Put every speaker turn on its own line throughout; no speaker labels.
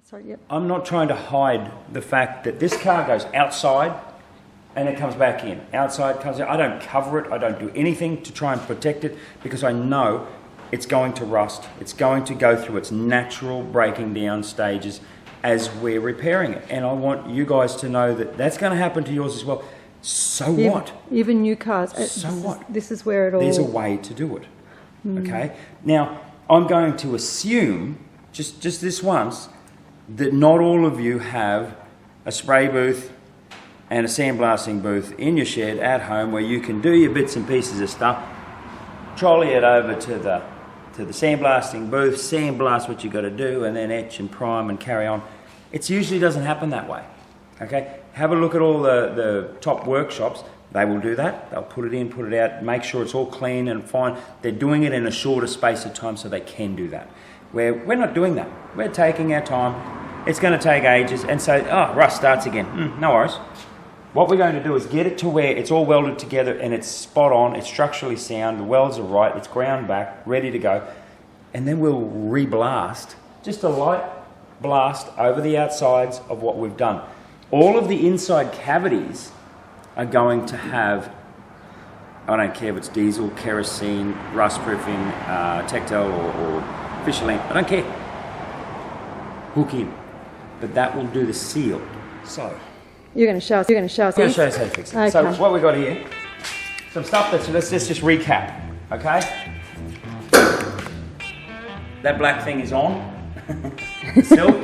Sorry, yep.
I'm not trying to hide the fact that this car goes outside and it comes back in. Outside, comes in. I don't cover it. I don't do anything to try and protect it because I know it's going to rust. It's going to go through its natural breaking down stages as we're repairing it. And I want you guys to know that that's going to happen to yours as well. So what?
Even new cars.
So what?
This is where it all...
There's a way to do it. Okay? Now, I'm going to assume, just this once, that not all of you have a spray booth and a sandblasting booth in your shed at home where you can do your bits and pieces of stuff, trolley it over to the sandblasting booth, sandblast what you got to do, and then etch and prime and carry on. It usually doesn't happen that way. Okay? Have a look at all the top workshops. They will do that. They'll put it in, put it out, make sure it's all clean and fine. They're doing it in a shorter space of time so they can do that. We're not doing that. We're taking our time. It's going to take ages and say, oh, rust starts again. No worries. What we're going to do is get it to where it's all welded together and it's spot on, it's structurally sound, the welds are right, it's ground back, ready to go. And then we'll re-blast, just a light blast over the outsides of what we've done. All of the inside cavities are going to have, I don't care if it's diesel, kerosene, rust proofing, Tectel or Fisherland, I don't care. Hook in. But that will do the seal. So
You're going to show us.
I'm going to show us how to fix it.
Okay.
So what we've got here, some stuff let's just recap, okay? That black thing is on. Still.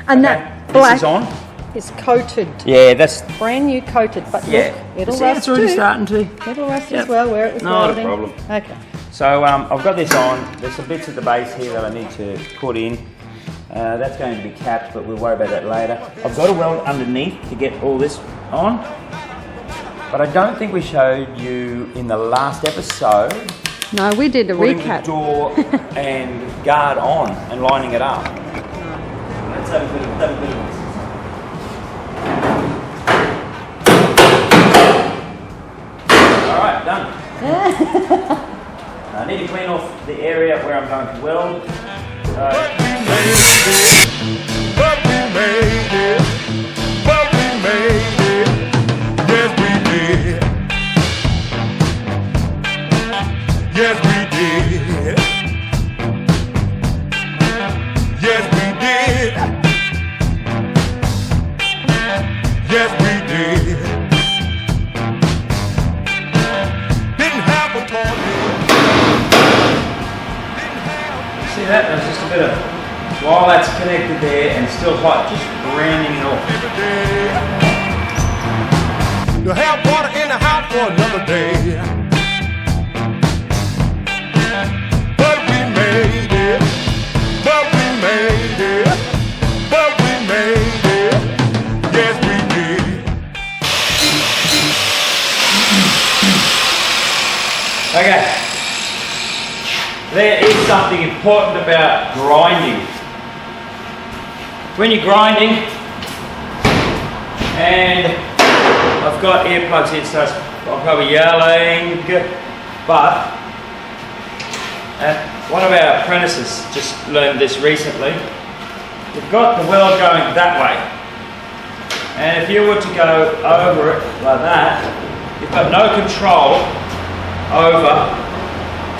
And that black
this is on.
is coated.
Yeah, that's
Brand new coated, but
yeah.
look, it'll
See,
rust
it's already
too.
starting to.
It'll rust
Yep.
as well where it was
Not
welding.
a problem.
Okay.
So I've got this on. There's some bits at the base here that I need to put in. That's going to be capped, but we'll worry about that later. I've got a weld underneath to get all this on. But I don't think we showed you in the last episode
No, we did a
putting
recap.
the door and guard on and lining it up. Let's have a bit of this. Alright, done. I need to clean off the area where I'm going to weld.
But we made it. Yes, we did. Yes, we did. Yes, we did. Yes, we did. Didn't have a tornado.
See that? There's just a bit of, while that's connected there and still hot, just rounding it off.
To have water in the house for another day. But we made it. But we made it. But we made it. Yes, we did.
Okay. There is something important about grinding. When you're grinding, and I've got earplugs in, so I'm probably yelling, but one of our apprentices just learned this recently. You've got the weld going that way, and if you were to go over it like that, you've got no control over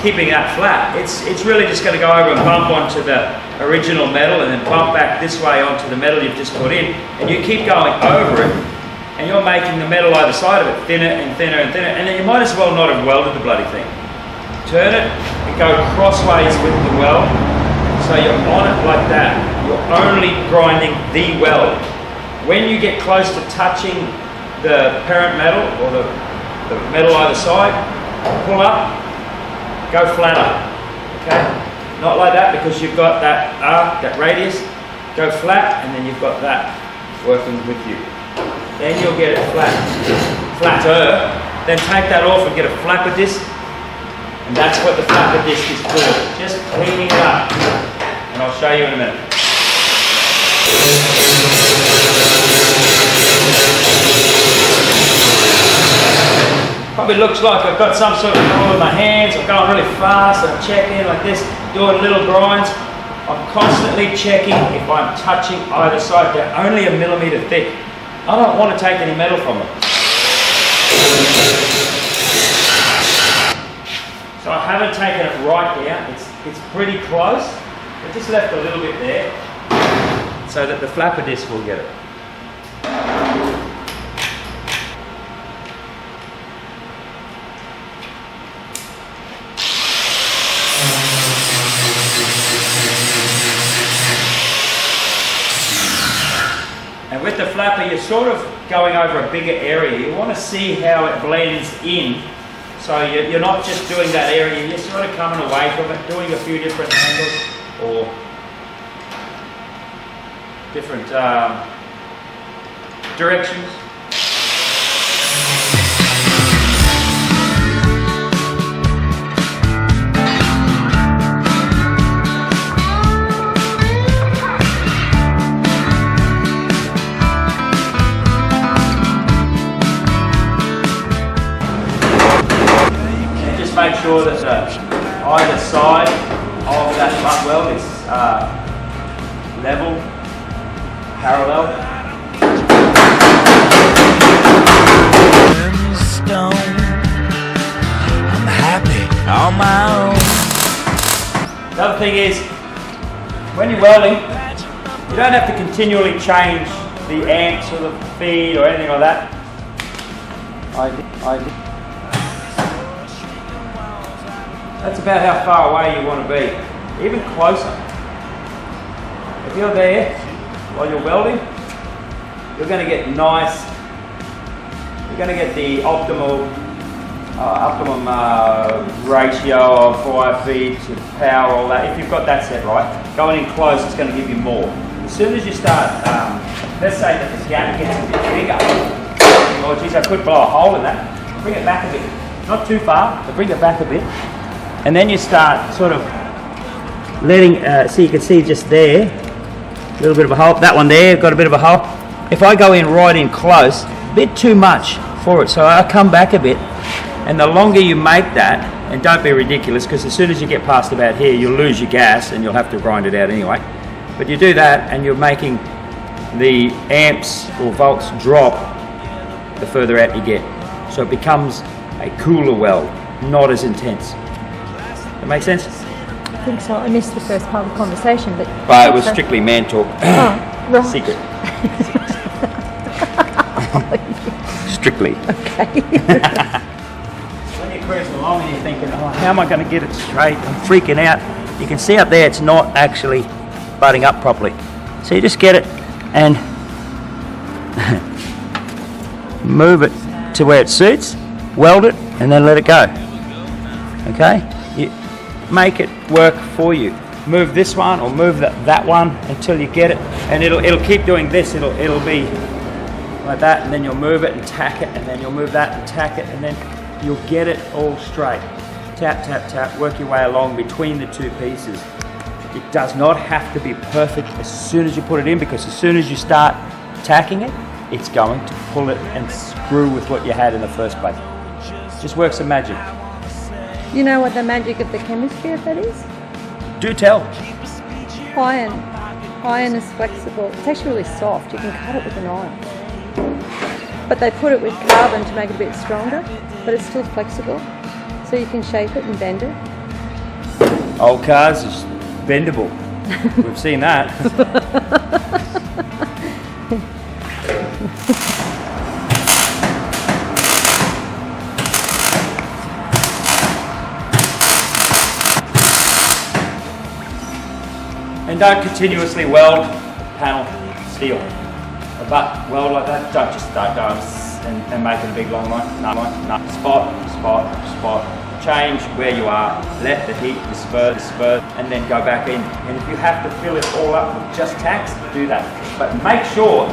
keeping that flat. It's really just going to go over and bump onto the original metal and then bump back this way onto the metal you've just put in, and you keep going over it and you're making the metal either side of it thinner and thinner and thinner, and then you might as well not have welded the bloody thing. Turn it and go crossways with the weld so you're on it like that. You're only grinding the weld. When you get close to touching the parent metal or the metal either side, pull up, go flatter, okay? Not like that, because you've got that arc, that radius, go flat, and then you've got that working with you. Then you'll get it flatter, then take that off and get a flapper disc, and that's what the flapper disc is for, just cleaning it up, and I'll show you in a minute. Probably looks like I've got some sort of problem with my hands. I'm going really fast. I'm checking like this, doing little grinds. I'm constantly checking if I'm touching either side. They're only 1 millimeter thick. I don't want to take any metal from them. So I haven't taken it right down. It's pretty close. I just left a little bit there so that the flapper disc will get it. And with the flapper, you're sort of going over a bigger area. You want to see how it blends in. So you're not just doing that area, you're sort of coming away from it, doing a few different angles or different directions. Make sure that either side of that butt weld is level, parallel.
I'm happy on my own.
The other thing is, when you're welding, you don't have to continually change the amps or the feed or anything like that. That's about how far away you want to be. Even closer. If you're there while you're welding, you're going to get nice. You're going to get the optimum ratio of fire feed to power, all that. If you've got that set right, going in close, it's going to give you more. As soon as you start, let's say that the gap gets a bit bigger. Oh geez, I could blow a hole in that. Bring it back a bit. Not too far, but bring it back a bit. And then you start sort of letting, so you can see just there, a little bit of a hole. That one there, got a bit of a hole. If I go in right in close, a bit too much for it. So I come back a bit. And the longer you make that, and don't be ridiculous, because as soon as you get past about here, you'll lose your gas and you'll have to grind it out anyway. But you do that and you're making the amps or volts drop the further out you get. So it becomes a cooler weld, not as intense. That make sense?
I think so. I missed the first part of the conversation, but
It was strictly man talk.
Oh, right.
Secret. Strictly.
Okay.
When you're cruising along and you're thinking, oh, how am I going to get it straight? I'm freaking out. You can see up there it's not actually butting up properly. So you just get it and move it to where it suits, weld it, and then let it go. Okay? You make it work for you. Move this one or move that one until you get it, and it'll keep doing this. It'll be like that, and then you'll move it and tack it, and then you'll move that and tack it, and then you'll get it all straight. Tap, tap, tap, work your way along between the two pieces. It does not have to be perfect as soon as you put it in, because as soon as you start tacking it, it's going to pull it and screw with what you had in the first place. It just works some magic.
You know what the magic of the chemistry of that is?
Do tell.
Iron. Iron is flexible. It's actually really soft. You can cut it with an iron. But they put it with carbon to make it a bit stronger, but it's still flexible. So you can shape it and bend it.
Old cars is bendable. We've seen that. And don't continuously weld panel steel. But weld like that, don't just start going and make it a big long line. No. Spot, spot, spot. Change where you are, let the heat disperse, and then go back in. And if you have to fill it all up with just tacks, do that. But make sure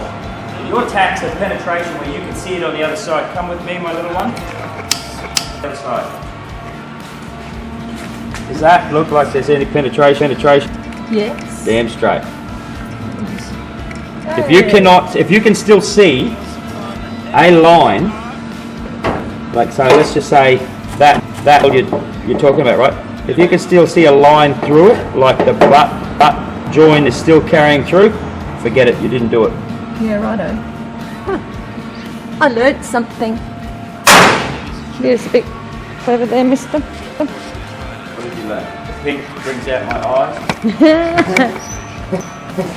your tacks have penetration where you can see it on the other side. Come with me, my little one. Other side. Does that look like there's any penetration?
Yes.
Damn straight. If you can still see a line, like so, let's just say that you're talking about, right? If you can still see a line through it, like the butt but join is still carrying through, forget it, you didn't do it.
Yeah, righto. Huh. I learnt something. Here's a bit clever there, mister.
What did you learn? The pink brings out my eyes.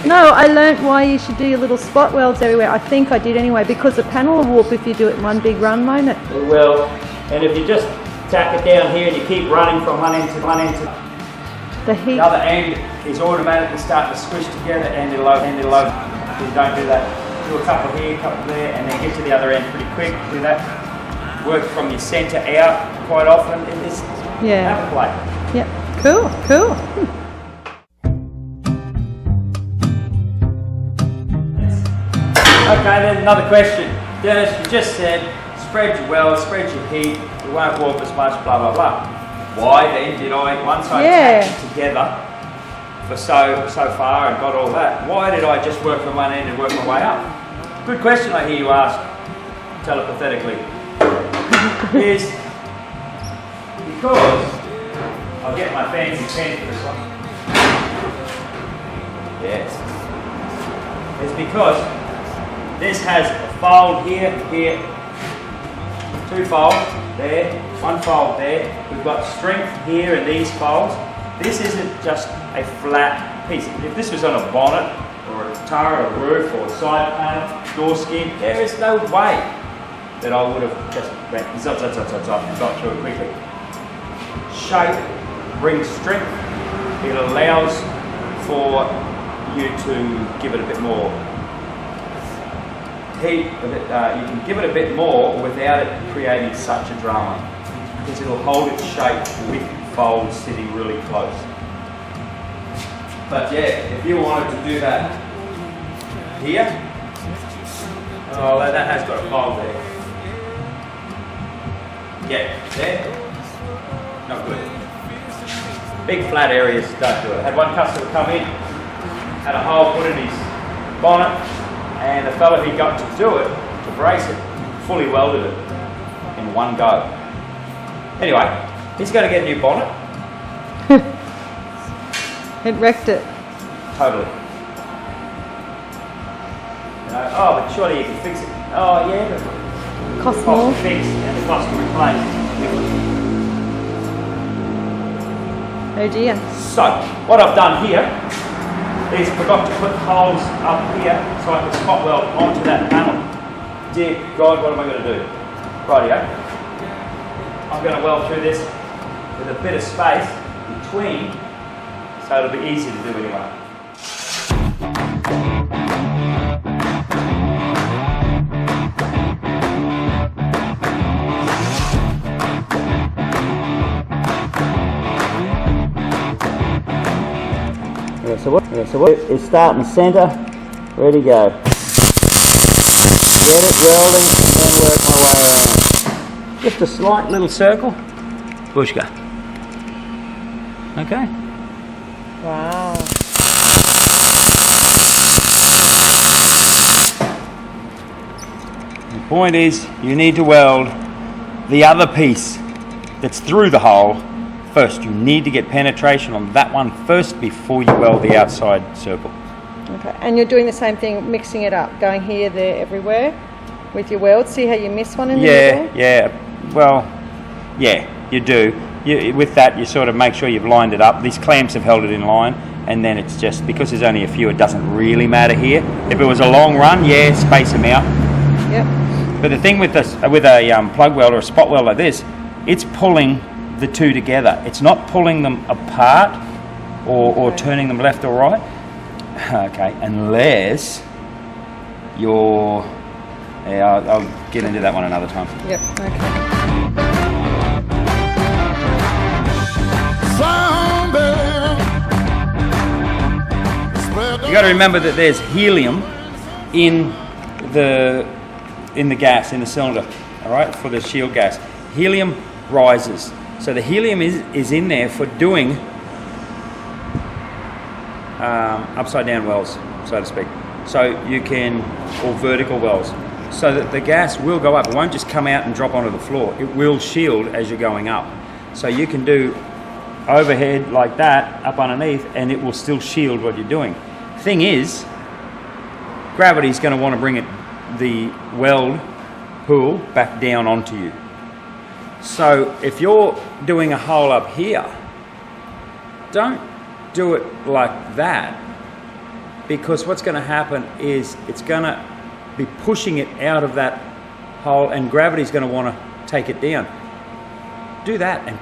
No, I learnt why you should do your little spot welds everywhere. I think I did anyway, because the panel will warp if you do it in one big run, won't it?
It will, and if you just tack it down here and you keep running from one end to
The heat.
the other end is automatically starting to squish together and it'll open. You don't do that. Do a couple here, a couple there, and then get to the other end pretty quick. Do that. Work from your centre out quite often in this.
Yeah.
Have a play.
Yep. Cool, cool.
Okay, then another question. Dennis, you just said spread your weld, spread your heat, it won't warp as much, blah blah blah. Why then did I, once I attached it together for so far and got all that, why did I just work from one end and work my way up? Good question I hear you ask telepathetically. Is because I'll get my fancy pen for this one. Yes. It's because this has a fold here, here, two folds there, one fold there. We've got strength here in these folds. This isn't just a flat piece. If this was on a bonnet or a guitar or a roof or a side panel, door skin, there is no way that I would have just went zop, zop, zop, zop, zop, and got through it quickly. Shape brings strength. It allows for you to give it a bit more heat. You can give it a bit more without it creating such a drama, because it'll hold its shape with folds sitting really close. But yeah, if you wanted to do that here, oh, that has got a fold there. Yeah, there, not good. Big flat areas don't do it. I had one customer come in, had a hole put in his bonnet, and the fella who got to do it, to brace it, fully welded it in one go. Anyway, he's going to get a new bonnet.
It wrecked it.
Totally. You know, oh, but surely you can fix it. Oh yeah, but
Costs
the cost
more.
to fix and the cost to replace.
Oh dear.
So, what I've done here is forgot to put holes up here so I can spot weld onto that panel. Dear God, what am I going to do? Rightio. I'm going to weld through this with a bit of space between, so it'll be easy to do anyway. So what is starting center, ready to go. Get it welding and then work my way around. Just a slight little circle, bushka. Okay.
Wow.
The point is, you need to weld the other piece that's through the hole first. You need to get penetration on that one first before you weld the outside circle.
Okay, and you're doing the same thing, mixing it up, going here, there, everywhere with your weld. See how you miss one in the middle?
Yeah. Well, yeah, you do. With that, you sort of make sure you've lined it up. These clamps have held it in line, and then it's just, because there's only a few, it doesn't really matter here. If it was a long run, yeah, space them out.
Yep.
But the thing with this, with a plug weld or a spot weld like this, it's pulling the two together. It's not pulling them apart or turning them left or right. Okay, unless you're... Yeah, I'll get into that one another time.
Yep, okay.
You got to remember that there's helium in the gas, in the cylinder, all right, for the shield gas. Helium rises. So the helium is in there for doing upside down welds, so to speak. So you can, or vertical welds, so that the gas will go up. It won't just come out and drop onto the floor. It will shield as you're going up. So you can do overhead like that, up underneath, and it will still shield what you're doing. Thing is, gravity's going to want to bring the weld pool back down onto you. So if you're doing a hole up here, don't do it like that, because what's going to happen is it's going to be pushing it out of that hole, and gravity's going to want to take it down. Do that, and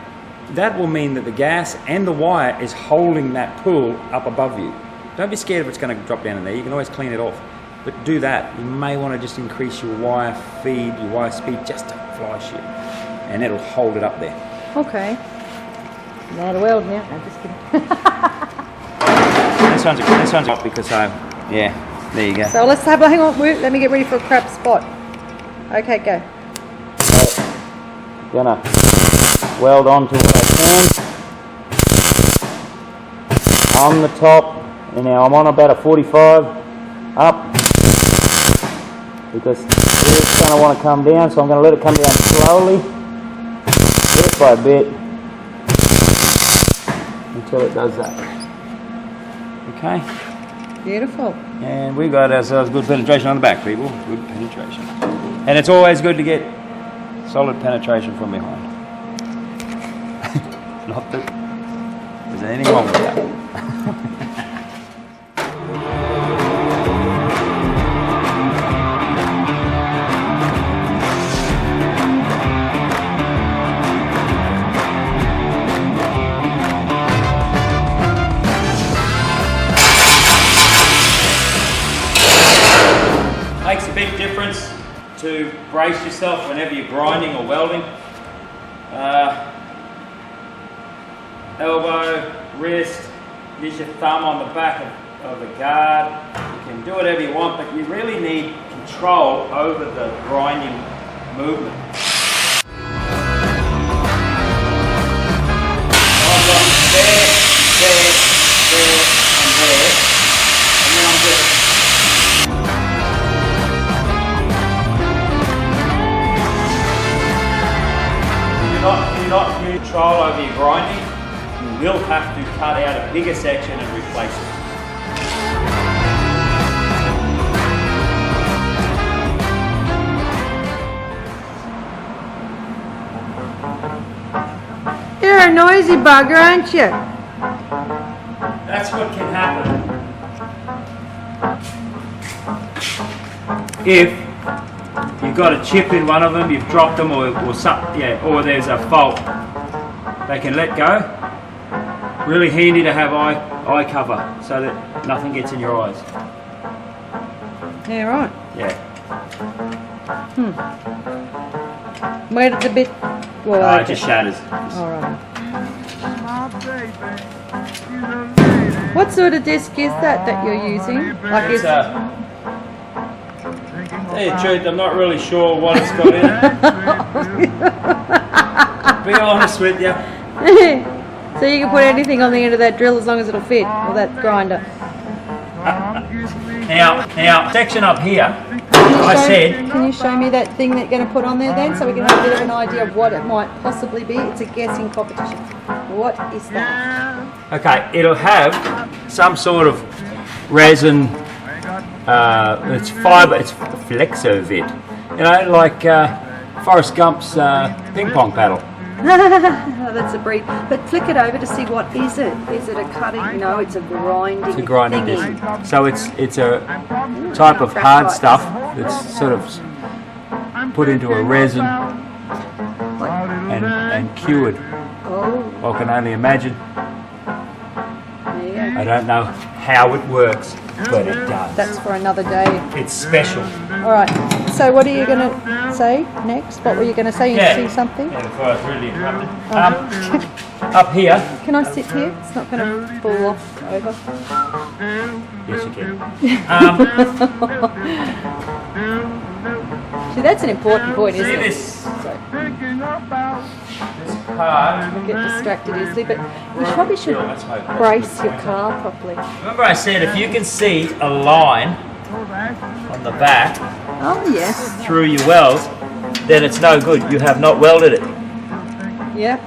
that will mean that the gas and the wire is holding that pool up above you. Don't be scared if it's going to drop down in there. You can always clean it off. But do that. You may want to just increase your wire feed, your wire speed, just a fly sheet, and it'll hold it up there.
Okay. Now to weld now. I'm just kidding.
This one's off because yeah, there you go.
So let's have a, hang on, let me get ready for a crap spot. Okay, go.
Gonna weld onto what I can. On the top, and now I'm on about a 45 up, because it's going to want to come down, so I'm going to let it come down slowly, bit by bit, until it does that. Okay?
Beautiful.
And we got ourselves good penetration on the back, people. Good penetration. And it's always good to get solid penetration from behind. Not that there's anything wrong with that. Makes a big difference to brace yourself whenever you're grinding or welding. Elbow, wrist, use your thumb on the back of the guard. You can do whatever you want, but you really need control over the grinding movement. I've got there, and there, and then I'm just do not use control over your grinding. You will have to cut out a bigger section and replace it.
You're a noisy bugger, aren't you?
That's what can happen if you've got a chip in one of them, you've dropped them, or there's a fault. They can let go. Really handy to have eye cover so that nothing gets in your eyes.
Yeah, right.
Yeah.
Where did the bit... Well,
It just shatters.
All right. What sort of disc is that you're using? Like
It's tell you the truth, I'm not really sure what it's got in it. Be honest with you.
So you can put anything on the end of that drill as long as it'll fit, or that grinder.
Now, section up here,
Can you show me that thing that you're going to put on there then, so we can have a bit of an idea of what it might possibly be? It's a guessing competition. What is that?
Okay, it'll have some sort of resin. It's fibre. It's Flexovit. You know, like Forrest Gump's ping pong paddle.
That's a breed. But flick it over to see what is it. Is it a cutting? No, it's a grinding.
It's a grinding
thingy.
disc. So it's a type of hard stuff that's sort of put into a resin and cured.
Oh,
I can only imagine.
there you go.
I don't know how it works, but it does.
That's for another day.
It's special.
All right. So what are you going to say next? What were you going to say? You see something?
Yeah, before I was really interrupted. Up here.
Can I sit here? It's not going to fall off over.
Yes, you can.
See, that's an important point, isn't
See
it?
this
So,
part?
we get distracted easily, but you probably should
Sure, let's hope.
brace your car properly.
Remember I said if you can see a line on the back
Oh, yes.
through your welds, then it's no good. You have not welded it.
Yeah.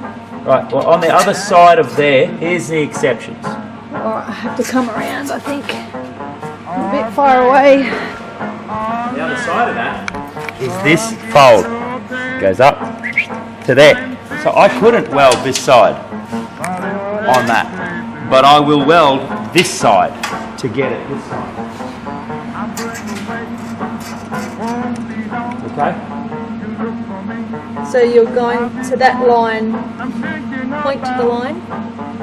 Right, well on the other side of there, here's the exceptions.
Alright, I have to come around, I think. I'm a bit far away.
The other side of that is this fold. Goes up to there. So I couldn't weld this side on that, but I will weld this side to get it this side. Okay?
So you're going to that line, point to the line,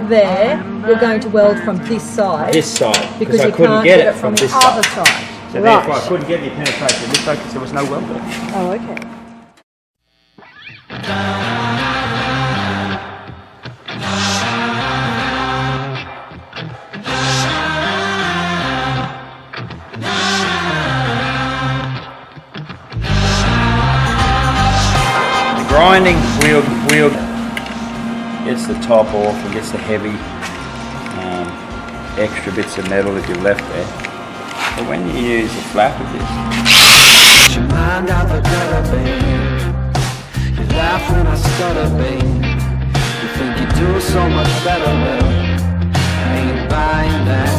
there, you're going to weld from this side.
This side.
Because
I
you
couldn't
can't
get
get
it
it from the
this
other
side.
side.
So therefore I couldn't get any penetration this side because there was no weld there.
Oh, okay.
Grinding wheel gets the top off and gets the heavy extra bits of metal that you've left there. But when you use a flap of this,
Your mind out the gutter, babe. You laugh when I stutter, babe. You think you do so much better, well, I ain't buying that.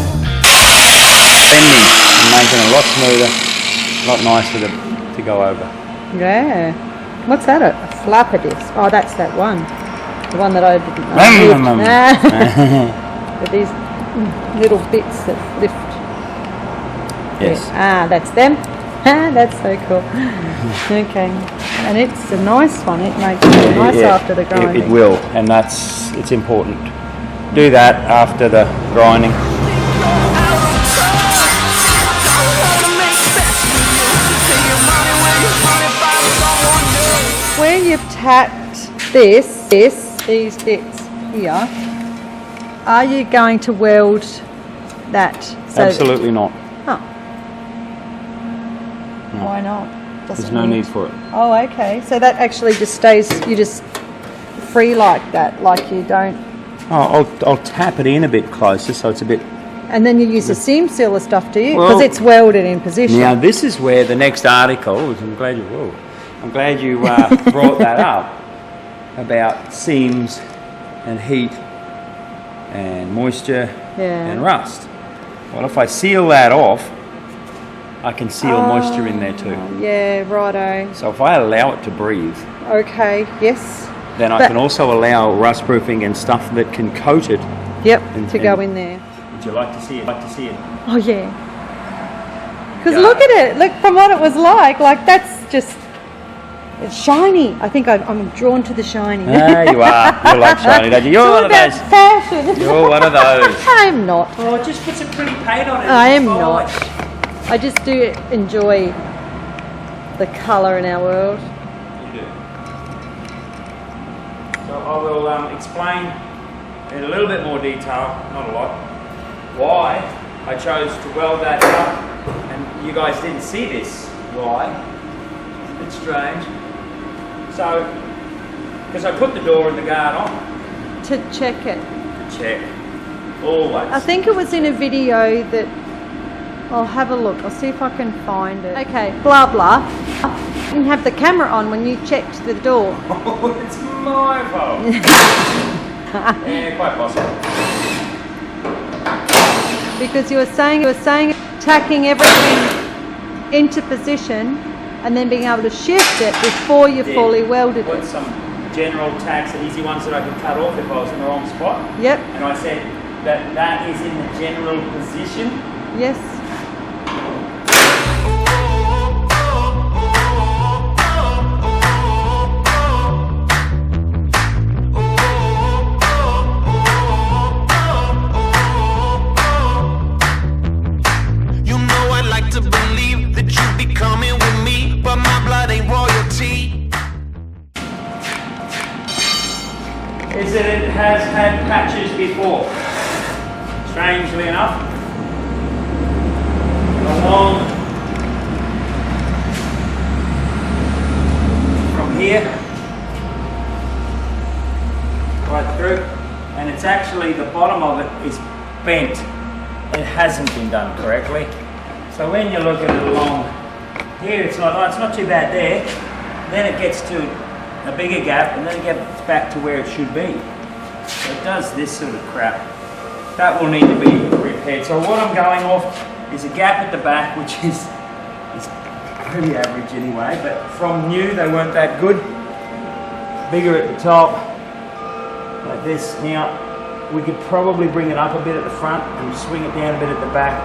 bending and making it a lot smoother, a lot nicer to go over.
Yeah. What's that? A flapper disc? Oh, that's that one. The one that I didn't know. With these little bits that lift.
Yes.
Ah, that's them. That's so cool. Okay. And it's a nice one. It makes it nice after the grinding.
It will, and it's important. Do that after the grinding.
Where you've tacked these bits here, are you going to weld that? So
Absolutely not.
Oh. Why not?
There's no need for it.
Oh, okay. So that actually just stays, you just free like that, like you don't.
Oh, I'll tap it in a bit closer so it's a bit.
And then you use the seam sealer stuff, do you?
Well,
Because it's welded in position.
Now this is where the next article. I'm glad you brought that up about seams and heat and moisture and rust. Well, if I seal that off, I can seal moisture in there too.
Yeah, righto.
So if I allow it to breathe,
Okay, yes.
then I can also allow rust proofing and stuff that can coat it.
Yep,
And-
to go
and-
in there.
Would you like to see it?
Oh, yeah. Because look at it. Look, from what it was like that's just, it's shiny. I think I'm drawn to the shiny.
Ah, you are. You like shiny, don't you? You're one of
about
those.
fashion.
You're one of those.
I'm not.
Oh, just put some pretty paint on it.
I am not. I just do enjoy the colour in our world.
You do. So I will explain in a little bit more detail, not a lot, why I chose to weld that up, and you guys didn't see this. Why? It's strange. So, because I put the door and the guard on.
To check it.
Check. Always.
I think it was in a video that, I'll have a look. I'll see if I can find it. Okay, blah blah. You didn't have the camera on when you checked the door.
Oh, it's my fault. Yeah, quite possible.
Because you were saying tacking everything into position and then being able to shift it before you fully welded
Put
it.
some general tacks, easy ones that I can cut off if I was in the wrong spot.
Yep.
And I said that is in the general position.
Yes.
You know I'd like to believe that you'd be coming with me, but my blood ain't royalty.
Is that it has had patches before. Strangely enough. Along from here right through, and it's actually the bottom of it is bent. It hasn't been done correctly. So when you look at it along here, it's not too bad there. Then it gets to a bigger gap, and then it gets back to where it should be. So it does this sort of crap. That will need to be repaired. So what I'm going off is a gap at the back, which is pretty average anyway, but from new they weren't that good. Bigger at the top, like this. Now, we could probably bring it up a bit at the front and swing it down a bit at the back,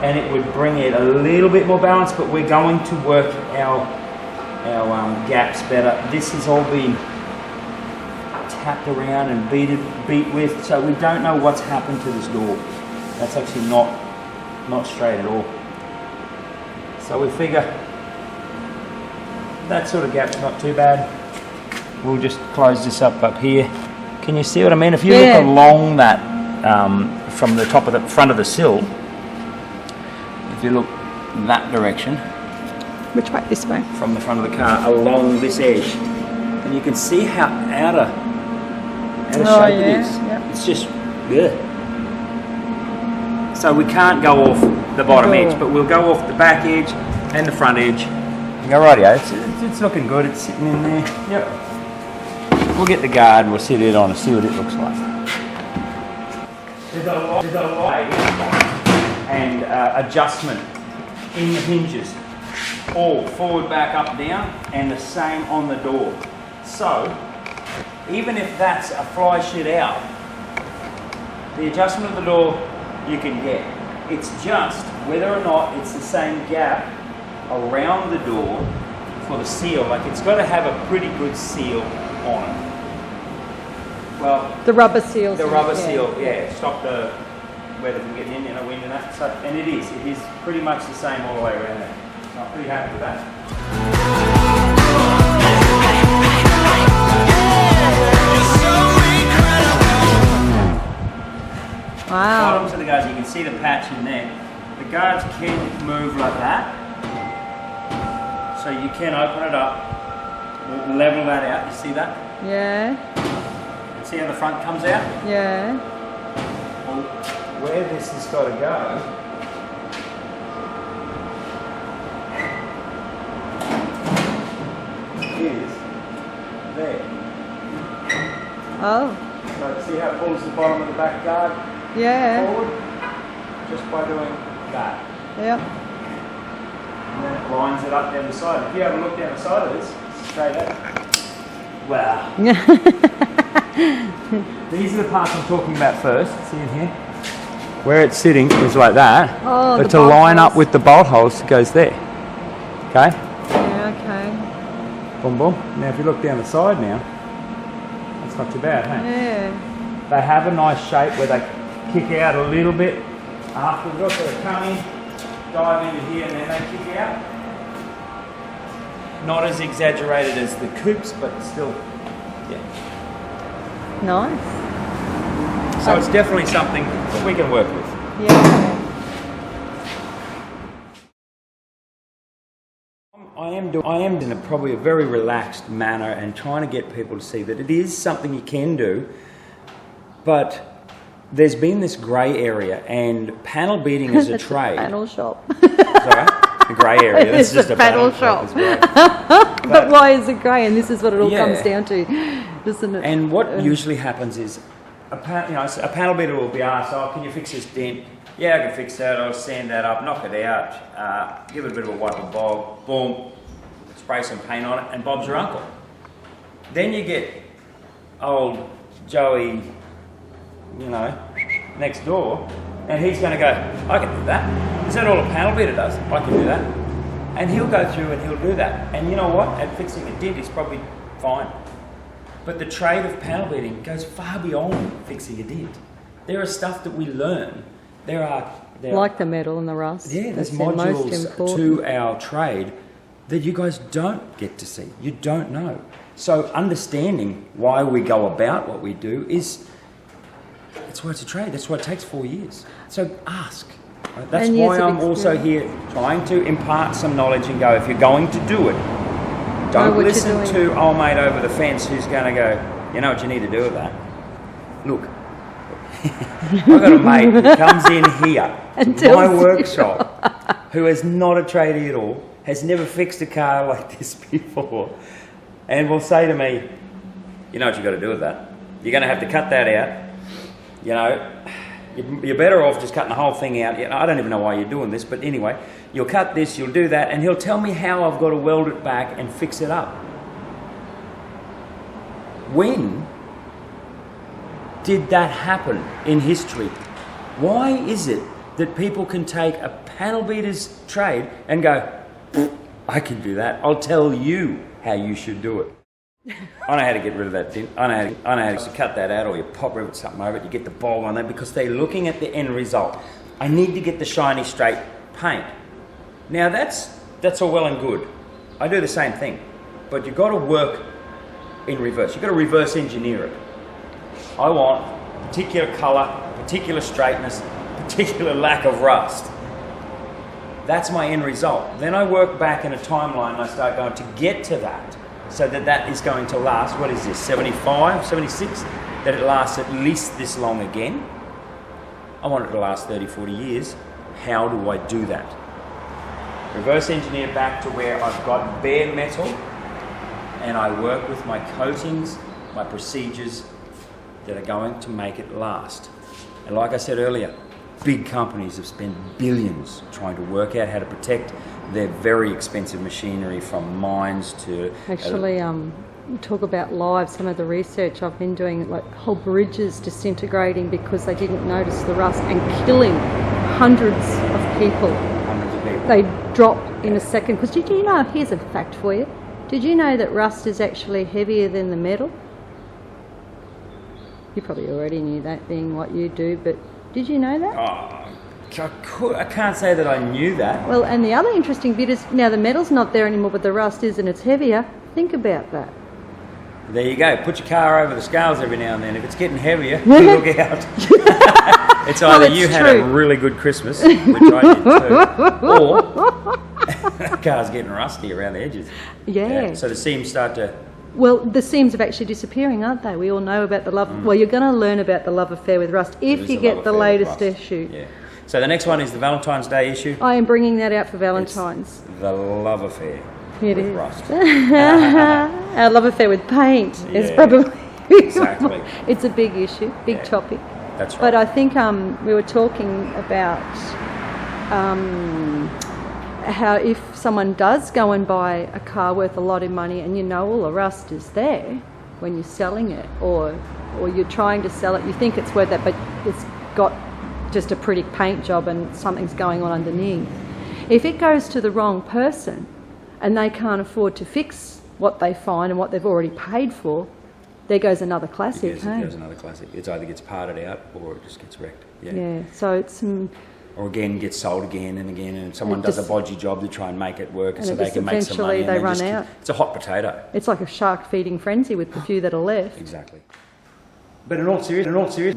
and it would bring it a little bit more balanced, but we're going to work our gaps better. This has all been tapped around and beat with, so we don't know what's happened to this door. That's actually not straight at all. So we figure that sort of gap's not too bad. We'll just close this up here. Can you see what I mean? If you look along that from the top of the front of the sill, if you look that direction,
Which way? This way?
from the front of the car along this edge, and you can see how out of shape it is.
Yep.
It's just so we can't go off the bottom edge, but we'll go off the back edge and the front edge. You go, rightio, it's looking good. It's sitting in there. Yep. We'll get the guard. We'll sit it on and see what it looks like. There's a lot and adjustment in the hinges, all forward, back, up, down, and the same on the door. So even if that's a fly shit out, the adjustment of the door you can get. It's just whether or not it's the same gap around the door for the seal. Like, it's got to have a pretty good seal on it. Well,
The rubber seal.
the rubber seal, stop the weather from getting in, wind and that. So, and it is pretty much the same all the way around there. So I'm pretty happy with that.
Wow.
Bottoms of the guards, you can see the patch in there. The guards can move like that. So you can open it up, level that out, you see that?
Yeah.
See how the front comes out?
Yeah.
Well, where this has got to go is there.
Oh.
So see how it pulls the bottom of the back guard forward? Just by doing that.
Yep.
And then it lines it up down the side. If you have a look down the side of this, straight out. Wow. These are the parts I'm talking about first. See in here? Where it's sitting is like that.
Oh,
but to line up with the bolt holes, it goes there. Okay?
Yeah, okay.
Boom, boom. Now if you look down the side now, that's not too bad, hey?
Yeah.
They have a nice shape where they kick out a little bit afterwards. So they come in, dive into here, and then they kick out. Not as exaggerated as the Cupids, but still, yeah.
Nice.
So it's definitely something that we can work with.
Yeah.
I am in probably a very relaxed manner and trying to get people to see that it is something you can do, but there's been this grey area, and panel beating is a trade.
Panel shop.
Sorry? The grey area. That's just a panel shop.
But why is it grey? And this is what it all comes down to, isn't it?
And what usually happens is a panel beater will be asked, "Oh, can you fix this dent?" "Yeah, I can fix that. I'll sand that up, knock it out, give it a bit of a wipe and bob, boom, spray some paint on it, and Bob's your uncle." Then you get old Joey, next door, and he's going to go, "I can do that. Is that all a panel beater does? I can do that." And he'll go through and he'll do that. And you know what? At fixing a dent, he's probably fine. But the trade of panel beating goes far beyond fixing a dent. There are stuff that we learn. There are
like the metal and the rust.
Yeah, there's
That's the most
modules
important.
to our trade that you guys don't get to see. You don't know. So understanding why we go about what we do that's why it's a trade. That's why it takes 4 years. So ask. Right? That's
And
why
years of
I'm also here trying to impart some knowledge and go, if you're going to do it, don't listen to old mate over the fence who's going to go, "You know what you need to do with that?" Look, I've got a mate who comes in here to my workshop who is not a tradie at all, has never fixed a car like this before, and will say to me, "You know what you got to do with that?" You're going to have to cut that out. You know, you're better off just cutting the whole thing out. I don't even know why you're doing this, but anyway, you'll cut this, you'll do that, and he'll tell me how I've got to weld it back and fix it up. When did that happen in history? Why is it that people can take a panel beater's trade and go, I can do that. I'll tell you how you should do it. I know how to get rid of that thing. I know how to cut that out, or you pop rivet something over it, you get the bowl on there, because they're looking at the end result. I need to get the shiny straight paint. Now that's all well and good. I do the same thing, but you've got to work in reverse. You've got to reverse engineer it. I want particular colour, particular straightness, particular lack of rust. That's my end result. Then I work back in a timeline and I start going to get to that, so that is going to last, what is this, 75, 76? That it lasts at least this long again. I want it to last 30, 40 years. How do I do that? Reverse engineer back to where I've got bare metal, and I work with my coatings, my procedures that are going to make it last. And like I said earlier, big companies have spent billions trying to work out how to protect their very expensive machinery from mines to...
Actually, talk about live, some of the research I've been doing, like whole bridges disintegrating because they didn't notice the rust and killing hundreds of people. They drop in a second. Because did you know, here's a fact for you, did you know that rust is actually heavier than the metal? You probably already knew that, being what you do, but did you know that?
I can't say that I knew that.
Well, and the other interesting bit is, now the metal's not there anymore, but the rust is, and it's heavier. Think about that.
There you go. Put your car over the scales every now and then. If it's getting heavier, look out. It's either you had a really good Christmas, which I did too, or the car's getting rusty around the edges.
Yeah.
So the seams start to...
Well, the seams are actually disappearing, aren't they? We all know about the love... Well, you're going to learn about the love affair with rust if you get the latest issue.
Yeah. So the next one is the Valentine's Day issue.
I am bringing that out for Valentine's.
It's the love affair
with
rust.
Our love affair with paint is probably...
Exactly.
It's a big issue, big topic.
That's right.
But I think we were talking about how if someone does go and buy a car worth a lot of money and you know all the rust is there when you're selling it, or you're trying to sell it, you think it's worth that, but it's got just a pretty paint job and something's going on underneath. If it goes to the wrong person and they can't afford to fix what they find and what they've already paid for, there goes another classic.
It goes another classic. It either gets parted out or it just gets wrecked.
Yeah. So it's...
or again gets sold again and again, and someone does a bodgy job to try and make it work so they can make some money.
Eventually they run out.
It's a hot potato.
It's like a shark feeding frenzy with the few that are left.
Exactly. But in all seriousness,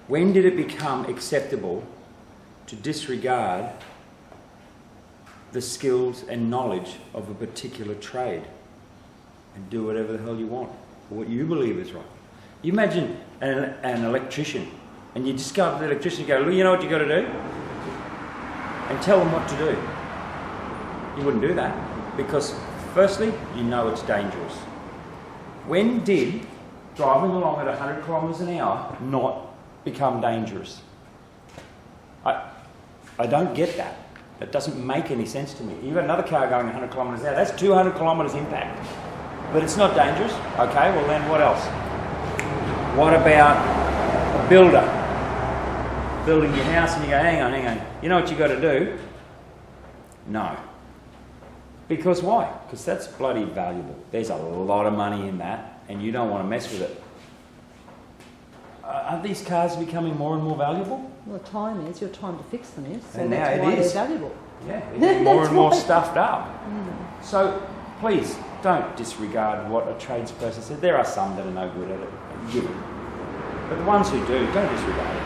when did it become acceptable to disregard the skills and knowledge of a particular trade and do whatever the hell you want, or what you believe is right? You imagine an electrician, and you just go up to the electrician and go, look, you know what you got to do? And tell them what to do. You wouldn't do that, because firstly, you know it's dangerous. When did driving along at 100 kilometres an hour not become dangerous? I don't get that. It doesn't make any sense to me. You've got another car going 100 kilometres an hour, that's 200 kilometres impact. But it's not dangerous. Okay, well then what else? What about a builder building your house and you go, hang on, you know what you got to do? No. Because why? Because that's bloody valuable. There's a lot of money in that and you don't want to mess with it. Aren't these cars becoming more and more valuable?
Well, time is, your time to fix them is, so
and
that's
now
why
they're
valuable.
Yeah, they're getting more and more stuffed up. So please don't disregard what a tradesperson said. There are some that are no good at it, given. But the ones who do, don't disregard it.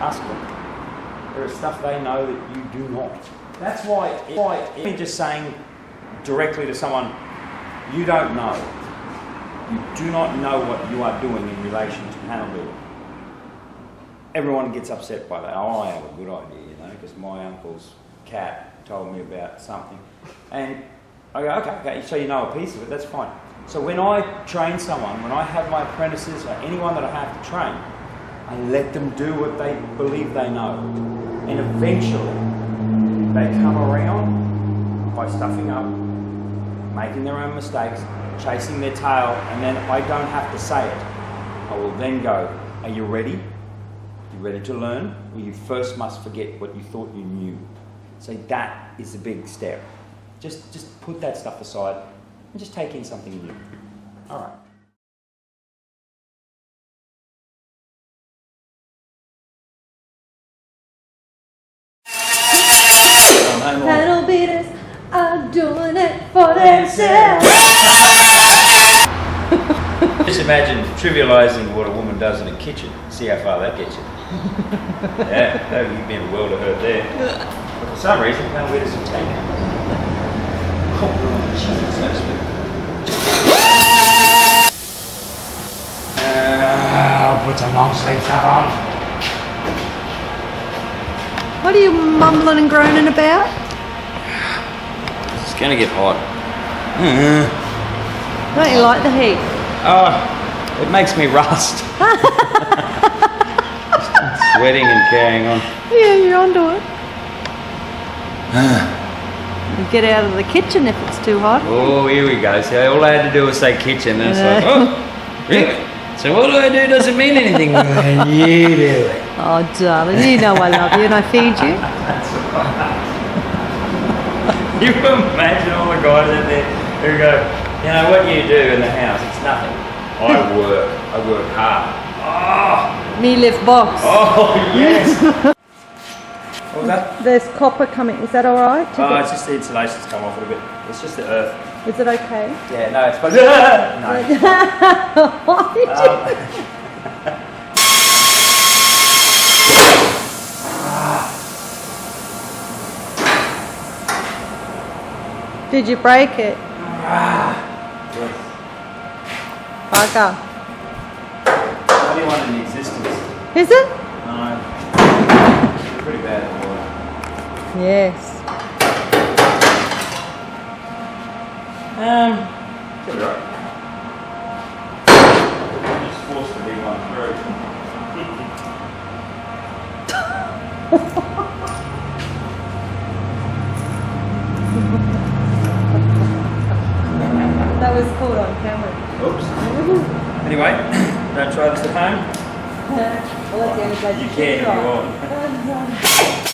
Ask them. There is stuff they know that you do not. That's why even just saying directly to someone, you don't know. You do not know what you are doing in relation to panel building. Everyone gets upset by that. Oh, I have a good idea, because my uncle's cat told me about something. And I go, okay, so you know a piece of it, that's fine. So when I train someone, when I have my apprentices or anyone that I have to train, I let them do what they believe they know. And eventually, they come around by stuffing up, making their own mistakes, chasing their tail, and then I don't have to say it. I will then go, are you ready? You ready to learn? Well, you first must forget what you thought you knew. So that is the big step. Just put that stuff aside and just take in something new. All right.
Paddle beaters are doing it for themselves.
Just imagine trivialising what a woman does in a kitchen. See how far that gets you. Yeah, that would be a world of hurt there. But for some reason, can't wait to some takeout. Oh, Jesus, that's good. I'll put some long sleeve stuff on.
What are you mumbling and groaning about?
It's going to get hot.
Don't you like the heat?
Oh, it makes me rust. Sweating and carrying on.
Yeah, you're onto it. You get out of the kitchen if it's too hot.
Oh, here we go. See, all I had to do was say kitchen, and it's like, oh, really? So what I do doesn't mean anything. Well, you do it.
Oh, darling, you know I love you and I feed you.
You imagine all the guys out there who go, you know, what you do in the house, it's nothing. I work hard. Oh,
Me lift box.
oh yes. What was that?
There's copper coming. Is that all right?
Oh, it's just the insulation's come off a bit. It's just the earth.
Is it okay?
Yeah, no, it's supposed to... No.
Why did you? Did you break it?
Yes.
Bugger.
Only one in existence.
Is it?
No. It's pretty bad in the water.
Yes.
Should be right. I'm just forced the big one through.
That was caught on camera.
Oops. Anyway, don't try this at home.
Well, that's the only place
You
should
can if you
try.
want.